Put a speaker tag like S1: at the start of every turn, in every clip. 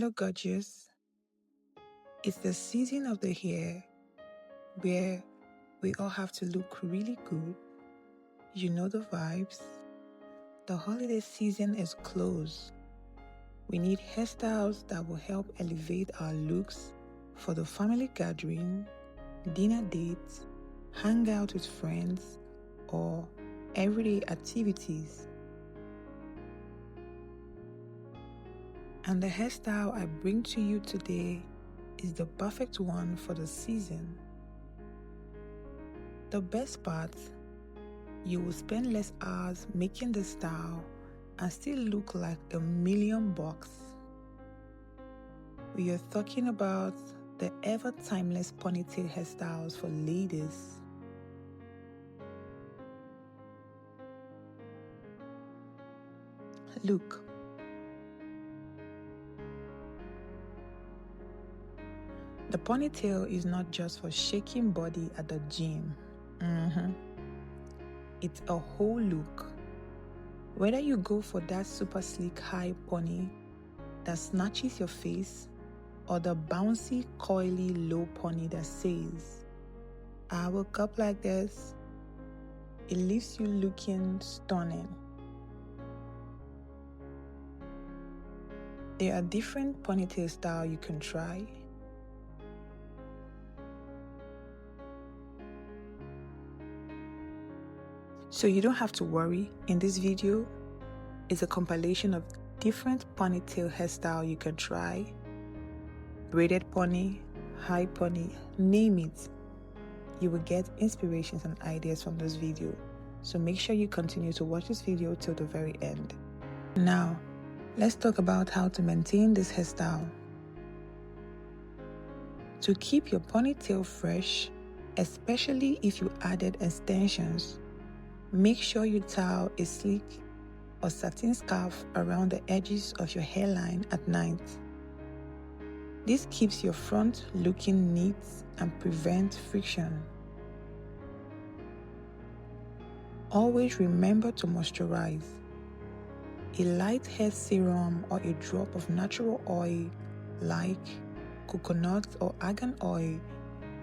S1: Hello, gorgeous. It's the season of the year where we all have to look really good. You know the vibes. The holiday season is close. We need hairstyles that will help elevate our looks for the family gathering, dinner dates, hang out with friends, or everyday activities. And the hairstyle I bring to you today is the perfect one for the season. The best part, you will spend less hours making the style and still look like $1,000,000. We are talking about the ever timeless ponytail hairstyles for ladies. Look, the ponytail is not just for shaking body at the gym. It's a whole look. Whether you go for that super sleek high pony that snatches your face or the bouncy coily low pony that says, "I woke up like this," it leaves you looking stunning. There are different ponytail styles you can try. So you don't have to worry. In this video, it's a compilation of different ponytail hairstyle you can try. Braided pony, high pony, name it. You will get inspirations and ideas from this video. So make sure you continue to watch this video till the very end. Now, let's talk about how to maintain this hairstyle. To keep your ponytail fresh, especially if you added extensions, make sure you tie a sleek or satin scarf around the edges of your hairline at night. This keeps your front looking neat and prevents friction. Always remember to moisturize. A light hair serum or a drop of natural oil like coconut or argan oil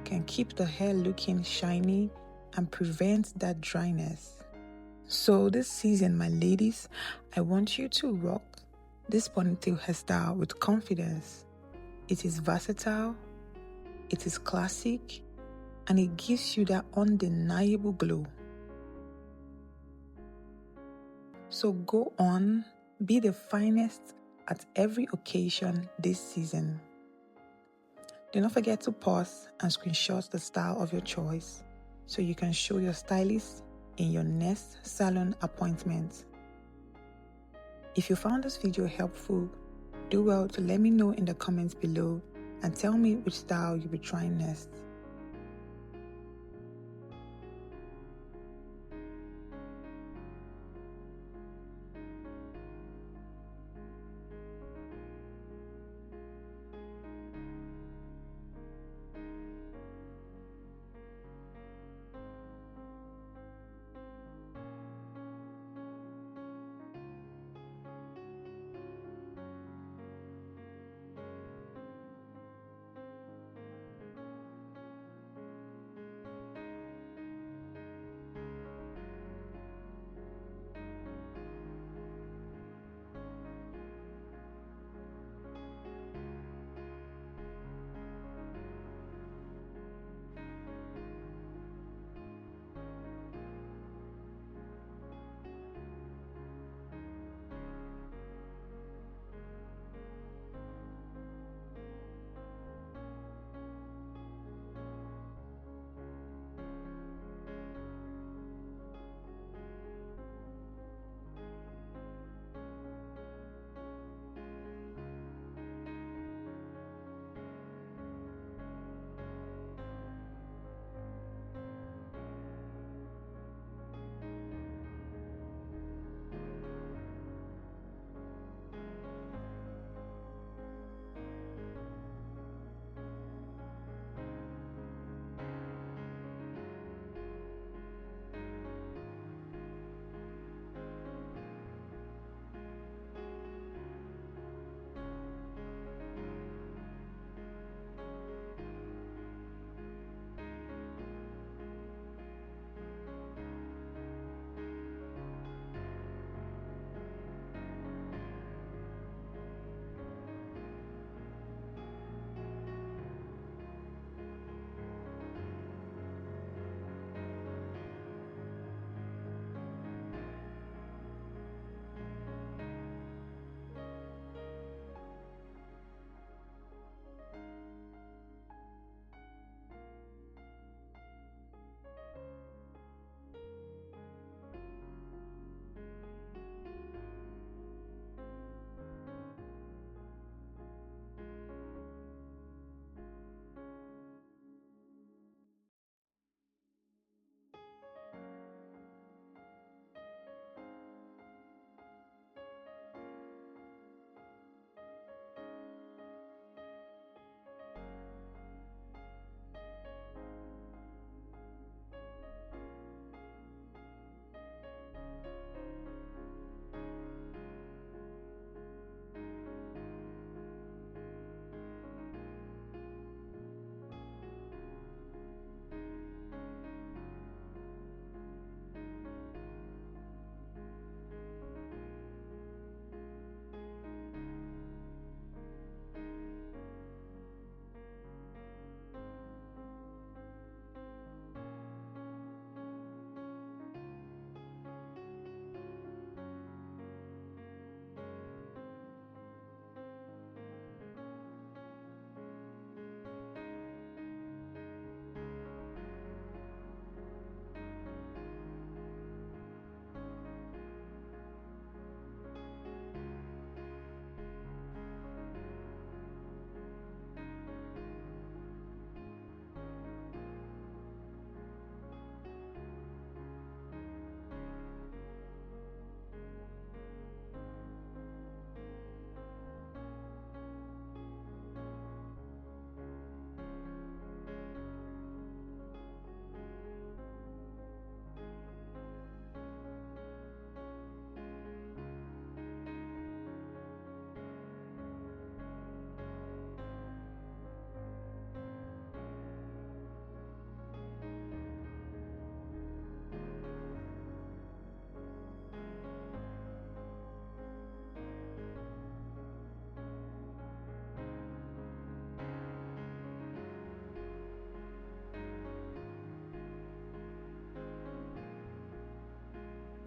S1: can keep the hair looking shiny and prevent that dryness. So this season, my ladies, I want you to rock this ponytail hairstyle with confidence. It is versatile, it is classic, and it gives you that undeniable glow. So go on, be the finest at every occasion this season. Do not forget to pause and screenshot the style of your choice so you can show your stylist in your next salon appointment. If you found this video helpful, do well to let me know in the comments below and tell me which style you'll be trying next.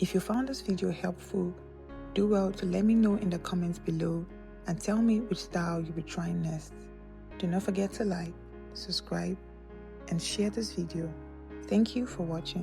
S1: If you found this video helpful, do well to let me know in the comments below and tell me which style you'll be trying next. Do not forget to like, subscribe, and share this video. Thank you for watching.